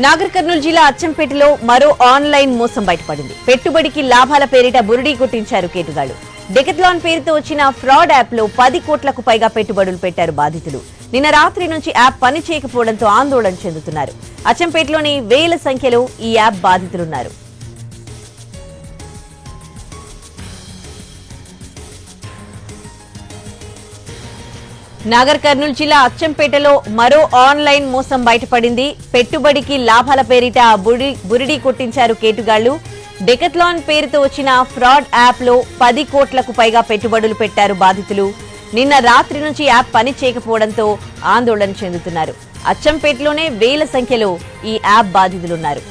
నాగర్ కర్నూలు జిల్లా అచ్చంపేటలో మరో ఆన్లైన్ మోసం బయటపడింది. పెట్టుబడికి లాభాల పేరిట బురిడీ కొట్టించారు కేటుగాళ్లు. డెకథ్లాన్ పేరుతో వచ్చిన ఫ్రాడ్ యాప్ లో 10 కోట్లకు పైగా పెట్టుబడులు పెట్టారు బాధితులు. నిన్న రాత్రి నుంచి యాప్ పని చేయకపోవడంతో ఆందోళన చెందుతున్నారు. అచ్చంపేటలోని వేల సంఖ్యలో ఈ యాప్ బాధితులున్నారు. నాగర్ కర్నూలు జిల్లా అచ్చంపేటలో మరో ఆన్లైన్ మోసం బయటపడింది. పెట్టుబడికి లాభాల పేరిట బురిడీ కొట్టించారు కేటుగాళ్లు. డెకథ్లాన్ పేరుతో వచ్చిన ఫ్రాడ్ యాప్ లో 10 కోట్లకు పైగా పెట్టుబడులు పెట్టారు బాధితులు. నిన్న రాత్రి నుంచి యాప్ పని చేయకపోవడంతో ఆందోళన చెందుతున్నారు. అచ్చంపేటలోనే వేల సంఖ్యలో ఈ యాప్ బాధితులున్నారు.